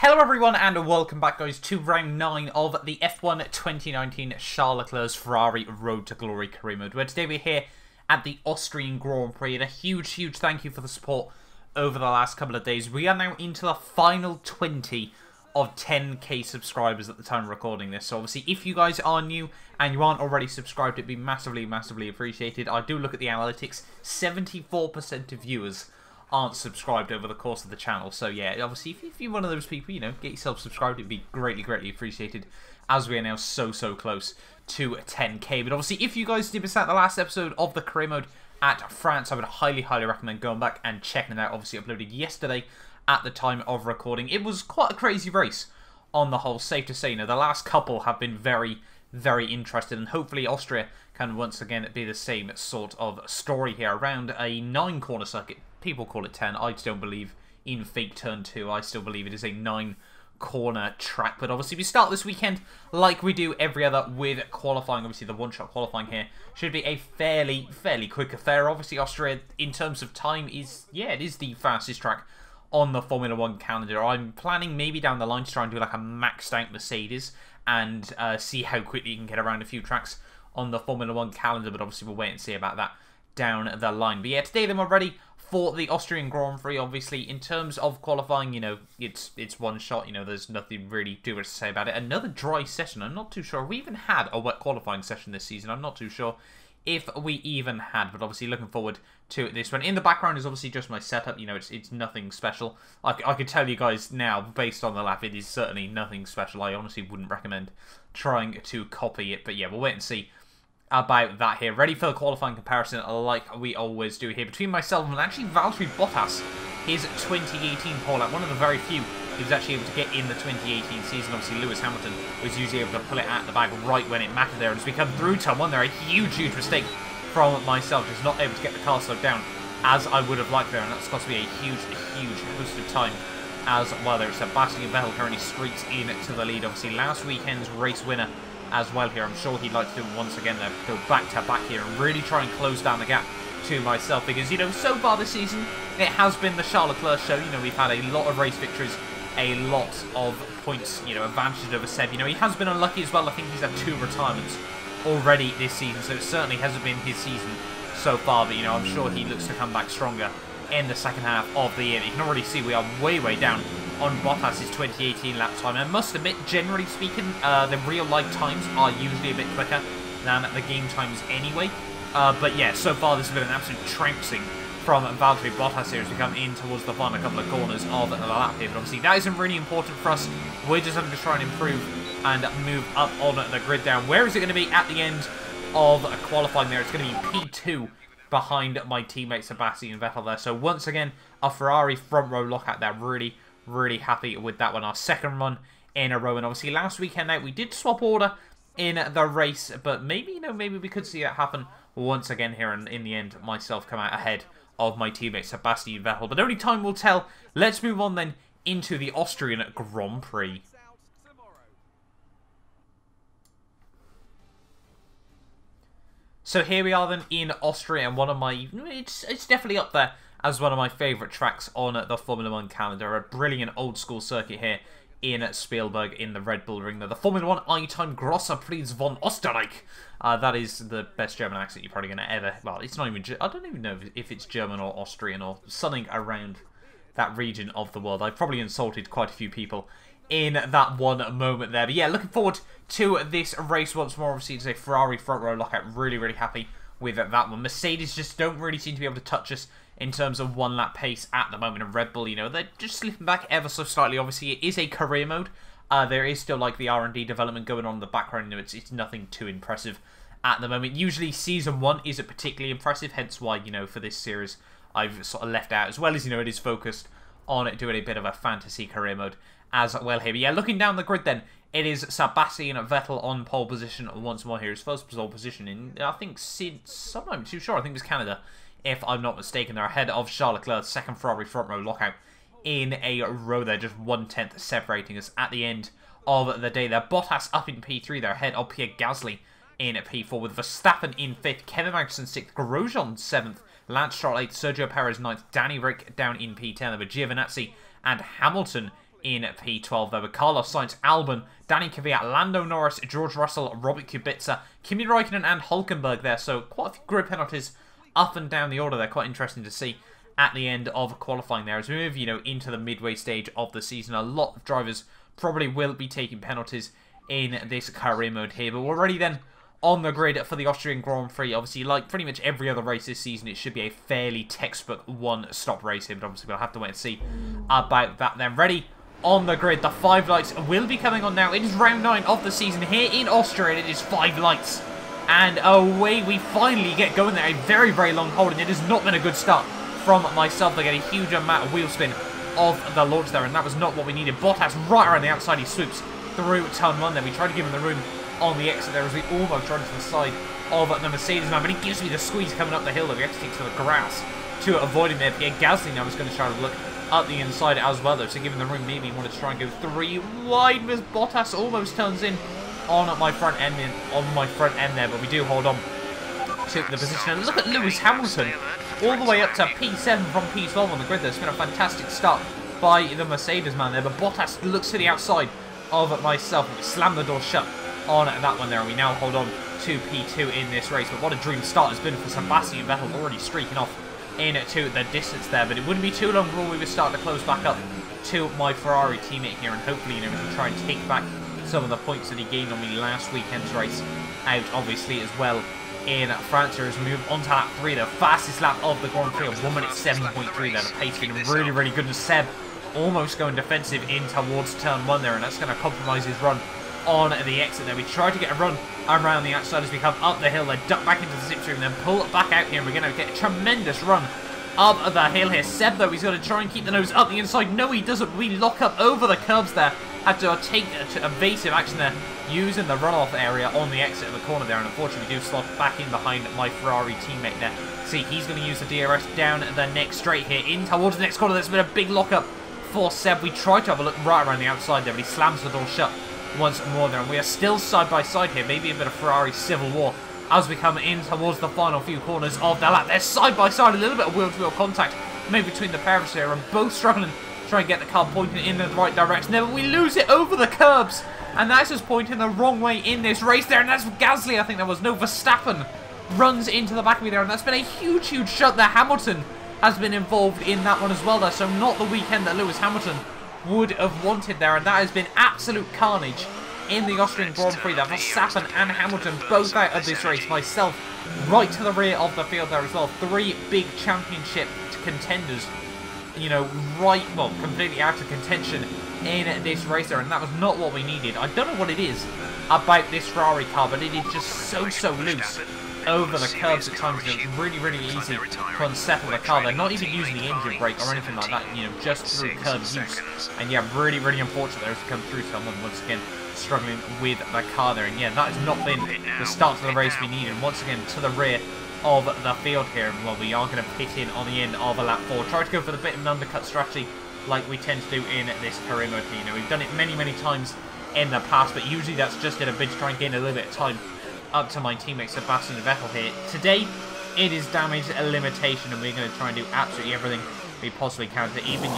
Hello everyone and welcome back guys to round 9 of the F1 2019 Charles Leclerc's Ferrari Road to Glory Career Mode, where today we're here at the Austrian Grand Prix, and a huge thank you for the support over the last couple of days. We are now into the final 20 of 10k subscribers at the time of recording this, so obviously if you guys are new and you aren't already subscribed, it'd be massively appreciated. I do look at the analytics, 74% of viewers aren't subscribed over the course of the channel, so yeah, obviously if you're one of those people, you know, get yourself subscribed. It'd be greatly appreciated, as we are now so close to 10k. But obviously if you guys did miss out the last episode of the career mode at France, I would highly recommend going back and checking it out. Obviously uploaded yesterday at the time of recording. It was quite a crazy race on the whole, safe to say. You know, the last couple have been very interesting, and hopefully Austria can once again be the same sort of story here around a 9-corner circuit. People call it 10. I don't believe in fake turn 2. I still believe it is a 9-corner track. But obviously we start this weekend like we do every other with qualifying. Obviously the one-shot qualifying here should be a fairly quick affair. Obviously Austria, in terms of time, is, yeah, it is the fastest track on the Formula 1 calendar. I'm planning maybe down the line to try and do like a maxed out Mercedes and see how quickly you can get around a few tracks on the Formula 1 calendar, but obviously we'll wait and see about that down the line. But yeah, today then we're ready for the Austrian Grand Prix. Obviously, in terms of qualifying, you know, it's one shot. You know, there's nothing really too much to say about it. Another dry session. I'm not too sure. We even had a wet qualifying session this season. I'm not too sure if we even had, but obviously looking forward to this one. In the background is obviously just my setup. You know, it's nothing special. I could tell you guys now, based on the lap, it is certainly nothing special. I honestly wouldn't recommend trying to copy it, but yeah, we'll wait and see about that here. Ready for the qualifying comparison like we always do here between myself and actually Valtteri Bottas. His 2018 pole out, one of the very few he was actually able to get in the 2018 season. Obviously Lewis Hamilton was usually able to pull it out the bag right when it mattered there, and as we come through turn 1 there, a huge mistake from myself, just not able to get the car slowed down as I would have liked there, and that's cost me a huge boost of time as well there. Sebastian Vettel currently streaks in to the lead. Obviously last weekend's race winner as well here. I'm sure he'd like to do it once again there, go back to back here and really try and close down the gap to myself, because, you know, so far this season it has been the Charles Leclerc show. You know, we've had a lot of race victories, a lot of points, you know, advantage over Seb. You know, he has been unlucky as well. I think he's had 2 retirements already this season, so it certainly hasn't been his season so far, but, you know, I'm sure he looks to come back stronger in the second half of the year. You can already see we are way down on Bottas' 2018 lap time. I must admit, generally speaking, the real-life times are usually a bit quicker than the game times anyway. But yeah, so far this has been an absolute trouncing from Valtteri Bottas here as we come in towards the final couple of corners of the lap here. But obviously that isn't really important for us. We're just having to try and improve and move up on the grid down. Where is it going to be at the end of qualifying there? It's going to be P2 behind my teammate Sebastian Vettel there. So once again, a Ferrari front row lockout there. Really happy with that one. Our second run in a row, and obviously last weekend out we did swap order in the race, but maybe, you know, maybe we could see that happen once again here, and in the end myself come out ahead of my teammate Sebastian Vettel, but only time will tell. Let's move on then into the Austrian Grand Prix. So here we are then in Austria, and one of my, it's definitely up there as one of my favourite tracks on the Formula 1 calendar. A brilliant old school circuit here in Spielberg in the Red Bull Ring there. The Formula 1 Einstein Grosser Preis von Österreich. That is the best German accent you're probably going to ever... Well, it's not even... I don't even know if it's German or Austrian or something around that region of the world. I've probably insulted quite a few people in that one moment there. But yeah, looking forward to this race once more. Obviously, it's a Ferrari front row lockout. Really happy with that one. Mercedes just don't really seem to be able to touch us in terms of one lap pace at the moment. And Red Bull, you know, they're just slipping back ever so slightly. Obviously, it is a career mode. There is still like the R&D development going on in the background. You know, it's nothing too impressive at the moment. Usually Season 1 isn't particularly impressive, hence why, you know, for this series I've sort of left out, as well as, you know, it is focused on doing a bit of a fantasy career mode as well here. But yeah, looking down the grid then, it is Sebastian Vettel on pole position once more here. His first pole position in, I think, since, I'm not too sure, I think it was Canada, if I'm not mistaken. They're ahead of Charles Leclerc, second Ferrari front row lockout in a row there, just 1/10 separating us at the end of the day there. Bottas up in P3, they're ahead of Pierre Gasly in P4, with Verstappen in 5th, Kevin Magnussen 6th, Grosjean 7th, Lance Stroll 8th, Sergio Perez 9th, Danny Rick down in P10, there were Giovinazzi and Hamilton in P12 there with Carlos Sainz, Albon, Danny Kvyat, Lando Norris, George Russell, Robert Kubica, Kimi Räikkönen and Hülkenberg there. So quite a few grid penalties up and down the order. They're quite interesting to see at the end of qualifying there. As we move, into the midway stage of the season, a lot of drivers probably will be taking penalties in this career mode here. But we're already then on the grid for the Austrian Grand Prix. Obviously, like pretty much every other race this season, it should be a fairly textbook one-stop race here. But obviously, we'll have to wait and see about that then. Ready on the grid. The 5 lights will be coming on now. It is round 9 of the season here in Austria, and it is 5 lights. And away we finally get going there. A very, very long hold, and it has not been a good start from myself. They get a huge amount of wheel spin of the launch there, and that was not what we needed. Bottas right around the outside, he swoops through turn 1 there. We tried to give him the room on the exit there as we almost run to the side of the Mercedes man, but he gives me the squeeze coming up the hill that we have to take to the grass to avoid him there. Pierre Gasly now is going to try to look up the inside as well though, so given the room, maybe he wanted to try and go 3 wide as Bottas almost turns in on my front end there, but we do hold on to the position. And look at Lewis Hamilton all the way up to P7 from P12 on the grid there. It's been a fantastic start by the Mercedes man there, but Bottas looks to the outside of myself. We slam the door shut on that one there, and we now hold on to P2 in this race. But what a dream start has been for Sebastian Vettel, already streaking off into the distance there. But it wouldn't be too long before we would start to close back up to my Ferrari teammate here, and hopefully we can try and take back some of the points that he gained on me last weekend's race out, obviously, as well in France here. As we move on to lap 3, the fastest lap of the Grand Prix of 1 minute 7.3 there. The pace being really, really good, and Seb almost going defensive in towards turn 1 there, and that's going to compromise his run on the exit there. We try to get a run around the outside as we come up the hill, then duck back into the slipstream, then pull it back out here, and we're going to get a tremendous run up the hill here. Seb, though, he's going to try and keep the nose up the inside. No, he doesn't. We lock up over the curbs there. Had to take evasive action there, using the runoff area on the exit of the corner there, and unfortunately we do slot back in behind my Ferrari teammate there. See, he's going to use the DRS down the next straight here, in towards the next corner. There's been a big lock-up for Seb. We try to have a look right around the outside there, but he slams the door shut once more there, and we are still side by side here. Maybe a bit of Ferrari civil war as we come in towards the final few corners of the lap. They're side by side, a little bit of wheel-to-wheel contact maybe between the pair of us here, and both struggling to try and get the car pointing in the right direction there, but we lose it over the curbs, and that's just pointing the wrong way in this race there, and that's Gasly, I think that was. No, Verstappen runs into the back of me there, and that's been a huge, huge shot there. Hamilton has been involved in that one as well there, so not the weekend that Lewis Hamilton would have wanted there, and that has been absolute carnage in the Austrian Grand Prix there. Verstappen and Hamilton both out of this race. Myself right to the rear of the field there as well. 3 big championship contenders, completely out of contention in this race there, and that was not what we needed. I don't know what it is about this Ferrari car, but it is just so loose over the curbs at times. It's really, really easy to unsettle the car. They're not even using the engine brake or anything like that, just through curb use. And yeah, really, really unfortunate there as we come through someone once again struggling with the car there. And yeah, that has not been the start to the race we needed. Once again, to the rear of the field here. Well, we are going to pit in on the end of a lap 4. Try to go for the bit of an undercut strategy like we tend to do in this career mode here. We've done it many, many times in the past, but usually that's just in a bid to try and gain a little bit of time up to my teammate Sebastian Vettel here. Today, it is damage limitation, and we're going to try and do absolutely everything we possibly can to even,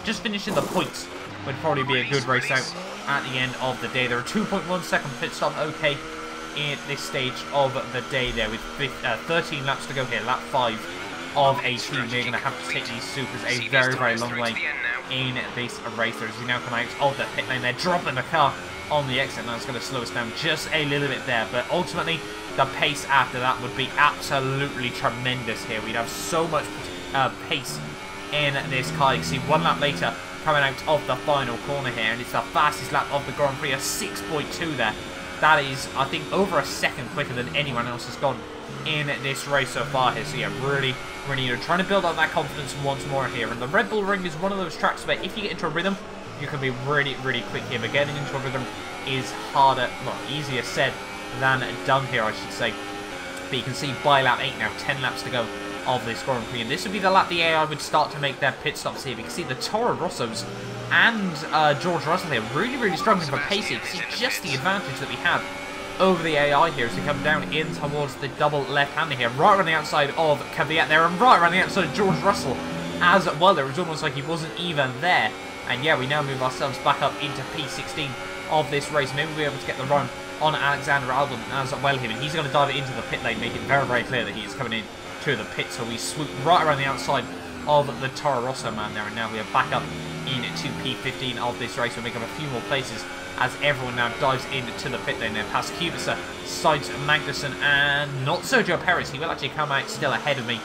just finishing the points would probably be a good race out at the end of the day. There are 2.1 second pit stop okay in this stage of the day there, with 13 laps to go here, lap 5 of 18. We're going to have to take these supers a very, very long way in this race. As we now come out of the pit lane, they're dropping the car on the exit, and that's going to slow us down just a little bit there, but ultimately the pace after that would be absolutely tremendous here. We'd have so much pace in this car. You can see 1 lap later coming out of the final corner here, and it's the fastest lap of the Grand Prix, a 6.2 there. That is, I think, over a second quicker than anyone else has gone in this race so far here. So yeah, really trying to build up that confidence once more here. And the Red Bull Ring is one of those tracks where if you get into a rhythm, you can be really quick here, but getting into a rhythm is harder, well, easier said than done here, I should say. But you can see by lap 8 now, 10 laps to go of this Grand Prix, and this would be the lap the AI would start to make their pit stops here. You can see the Toro Rossos and George Russell here really struggling for pace here. You can see just the advantage that we have over the AI here as we come down in towards the double left-hander here, right around the outside of Kvyat there, and right around the outside of George Russell as well. There was almost like he wasn't even there And yeah, we now move ourselves back up into P16 of this race. Maybe we'll be able to get the run on Alexander Albon as well here. And he's going to dive it into the pit lane, making it very, very clear that he is coming in to the pit. So we swoop right around the outside of the Toro Rosso man there. And now we are back up into P15 of this race. We'll make up a few more places as everyone now dives into the pit lane there. Past Kubica, sides Magnussen, and not Sergio Perez. He will actually come out still ahead of me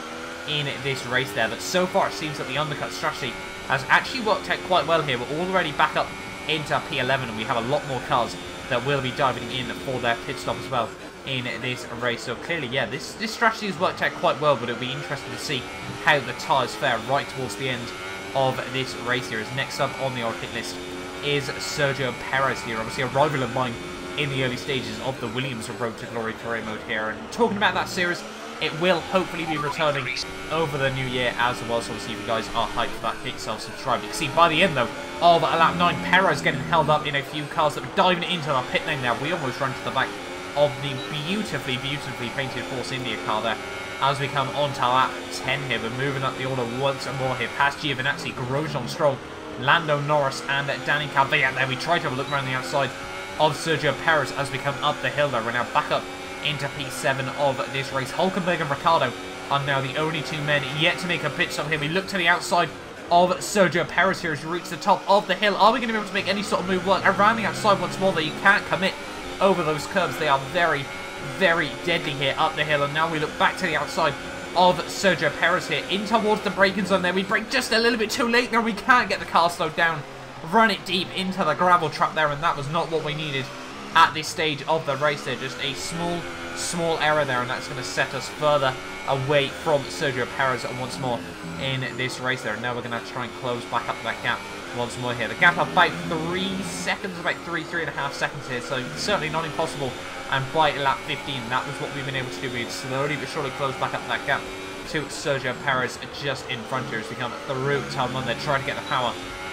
in this race there. But so far it seems that the undercut strategy has actually worked out quite well here. We're already back up into P11 and we have a lot more cars that will be diving in for their pit stop as well in this race. So clearly, yeah, this strategy has worked out quite well, but it'll be interesting to see how the tyres fare right towards the end of this race here. As next up on the old hit list is Sergio Perez here, obviously a rival of mine in the early stages of the Williams Road to Glory Career Mode here. And talking about that series, it will hopefully be returning over the new year as well. So obviously if you guys are hyped for that, hit yourself subscribe. You can see by the end though of lap 9, Perez getting held up in a few cars that were diving into the pit lane there. We almost run to the back of the beautifully painted Force India car there. As we come on to lap 10 here, we're moving up the order once more here. Past Giovinazzi, Grosjean, Stroll, Lando Norris and Danny Kvyat there. We try to have a look around the outside of Sergio Perez as we come up the hill there. We're now back up into P7 of this race. Hulkenberg and Ricciardo are now the only two men yet to make a pit stop here. We look to the outside of Sergio Perez here as we reach the top of the hill. Are we going to be able to make any sort of move? Well, around the outside once more, that you can't commit over those curbs. They are very, very deadly here up the hill. And now we look back to the outside of Sergio Perez here, in towards the braking zone there. We brake just a little bit too late there. We can't get the car slowed down. Run it deep into the gravel trap there, and that was not what we needed at this stage of the race there. Just a small error there, and that's going to set us further away from Sergio Perez once more in this race there. And now we're going to try and close back up that gap once more here. The gap of about 3 seconds, about 3.5 seconds here, so certainly not impossible. And by lap 15, that was what we've been able to do. We've slowly but surely closed back up that gap to Sergio Perez just in front here as we come through turn 1. They're trying to get the power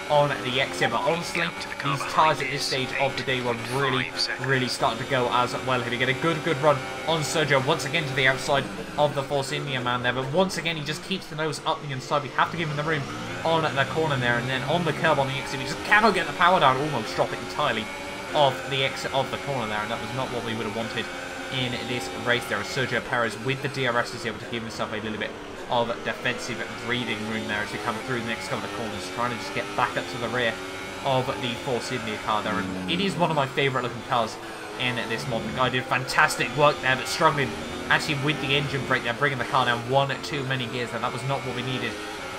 on the exit, but honestly, these tyres at this stage of the day were really starting to go as well here. We get a good run on Sergio once again to the outside of the Force India man there, but once again he just keeps the nose up the inside. We have to give him the room on the corner there, and then on the curb on the exit we just cannot get the power down, almost drop it entirely off the exit of the corner there, and that was not what we would have wanted in this race there. Sergio Perez with the DRS is able to give himself a little bit of defensive breathing room there as we come through the next couple of corners, trying to just get back up to the rear of the Force India car there. And it is one of my favourite looking cars in this mod. The guy did fantastic work there, but struggling actually with the engine brake there, bringing the car down one too many gears, and that was not what we needed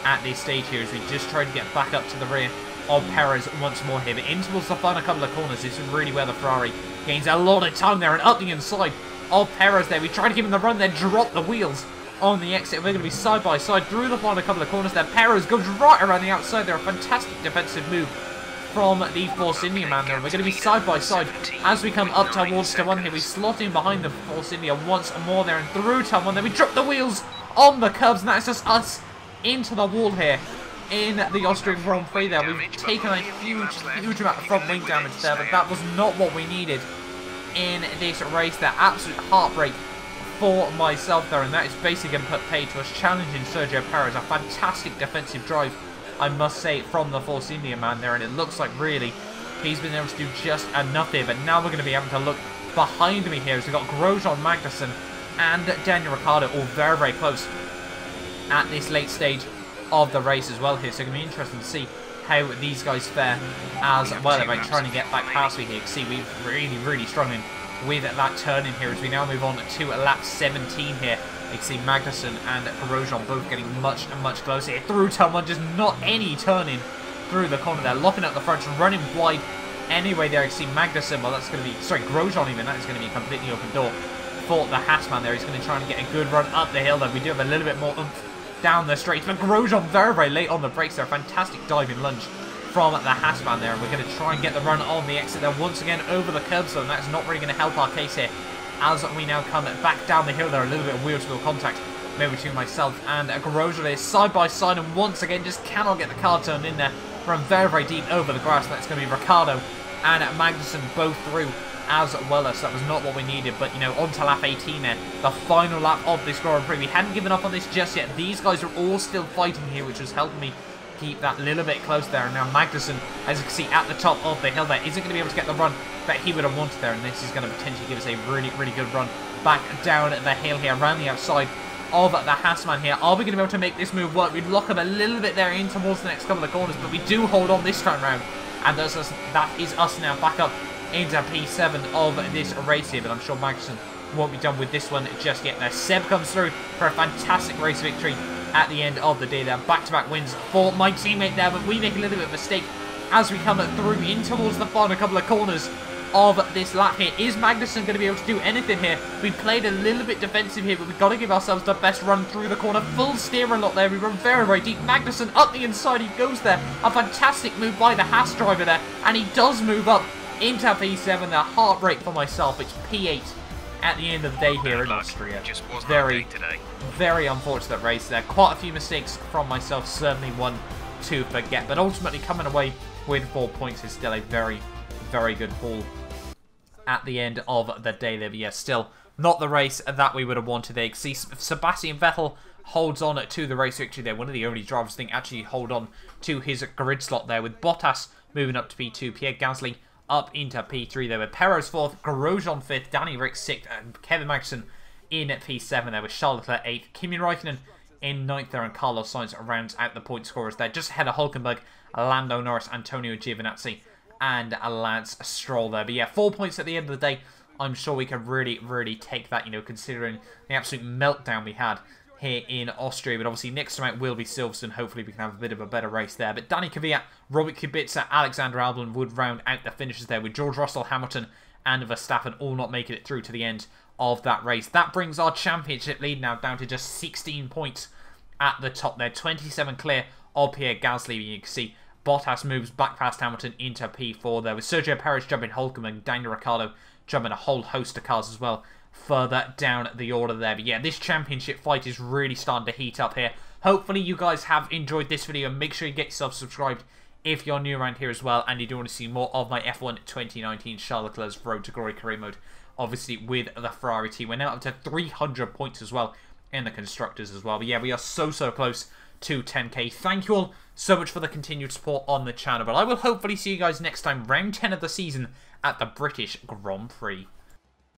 at this stage here as we just tried to get back up to the rear of Perez once more here. But in towards the final couple of corners, this is really where the Ferrari gains a lot of time there, and up the inside of Perez there. We tried to give him the run there, drop the wheels on the exit. We're going to be side by side through the final couple of corners there. Perez goes right around the outside there. A fantastic defensive move from the Force India man there. We're going to be side by side as we come up towards turn 1 here. We slot in behind the Force India once more there, and through turn 1 there. We drop the wheels on the curbs, and that's just us into the wall here in the Austrian Grand Prix there. We've taken a huge amount of front wing damage there, but that was not what we needed in this race there. Absolute heartbreak for myself there, and that is basically going to put pay to us challenging Sergio Perez. A fantastic defensive drive, I must say, from the Force India man there, and it looks like really he's been able to do just enough here. But now we're going to be able to look behind me here as we've got Grosjean, Magnussen and Daniel Ricciardo all very close at this late stage of the race as well here. So it's going to be interesting to see how these guys fare as well about trying to get back past me here. You can see we're really struggling with that turn in here as we now move on to lap 17 here. You can see Magnussen and Grosjean both getting much closer here through turn 1, just not any turning through the corner there, locking up the front and running wide anyway there. You can see Magnussen, well that's going to be, sorry, Grosjean even, that is going to be a completely open door for the Haasman there. He's going to try and get a good run up the hill though. We do have a little bit more oomph down the straight, but Grosjean very late on the brakes there. Fantastic diving lunge from the Haasman there, and we're going to try and get the run on the exit there once again over the curb zone. That's not really going to help our case here as we now come back down the hill there. A little bit of wheel-to-wheel contact maybe between myself and Grosjean is side by side, and once again just cannot get the car turned in there from very deep over the grass. That's going to be Ricciardo and Magnussen both through as well. So that was not what we needed. But you know, on to lap 18 there, the final lap of this Grand Prix. We hadn't given up on this just yet. These guys are all still fighting here, which was helping me keep that little bit close there. And now Magnussen, as you can see at the top of the hill there, isn't going to be able to get the run that he would have wanted there. And this is going to potentially give us a really, really good run back down the hill here, around the outside of the Hassman here. Are we going to be able to make this move work? We'd lock him a little bit there in towards the next couple of corners, but we do hold on this time round. And that is us now back up into P7 of this race here. But I'm sure Magnussen won't be done with this one just yet. Now Seb comes through for a fantastic race victory at the end of the day there. Back-to-back wins for my teammate there, but we make a little bit of a mistake as we come through in towards the final couple of corners of this lap here. Is Magnussen going to be able to do anything here? We played a little bit defensive here, but we've got to give ourselves the best run through the corner. Full steering lot there. We run very, very deep. Magnussen up the inside. He goes there. A fantastic move by the Haas driver there, and he does move up into P7. The heartbreak for myself. It's P8 at the end of the day here in Austria. Very, very unfortunate race there. Quite a few mistakes from myself. Certainly one to forget, but ultimately coming away with 4 points is still a very, very good haul at the end of the day there. But yeah, still not the race that we would have wanted there. See, Sebastian Vettel holds on to the race victory there. One of the only drivers I think actually hold on to his grid slot there, with Bottas moving up to P2, Pierre Gasly up into P3 there, with Perez 4th, Grosjean 5th, Danny Rick 6th, and Kevin Magnussen in P7 there, with Charles Leclerc 8th, Kimi Räikkönen in 9th there, and Carlos Sainz rounds out the point scorers there. Just ahead of Hülkenberg, Lando Norris, Antonio Giovinazzi, and Lance Stroll there. But yeah, 4 points at the end of the day. I'm sure we can really, really take that, you know, considering the absolute meltdown we had here in Austria. But obviously next time out will be Silverstone. Hopefully we can have a bit of a better race there. But Danny Kvyat, Robert Kubica, Alexander Albon would round out the finishes there, with George Russell, Hamilton and Verstappen all not making it through to the end of that race. That brings our championship lead now down to just 16 points at the top there. 27 clear of Pierre Gasly. You can see Bottas moves back past Hamilton into P4 there, with Sergio Perez jumping Hülkenberg, Daniel Ricciardo jumping a whole host of cars as well further down the order there. But yeah, this championship fight is really starting to heat up here. Hopefully you guys have enjoyed this video, and make sure you get yourself subscribed if you're new around here as well, and you do want to see more of my F1 2019 Charles Leclerc's Road to Glory career mode, obviously with the Ferrari team. We're now up to 300 points as well in the constructors as well. But yeah, we are so close to 10k. Thank you all so much for the continued support on the channel, but I will hopefully see you guys next time, round 10 of the season at the British Grand Prix.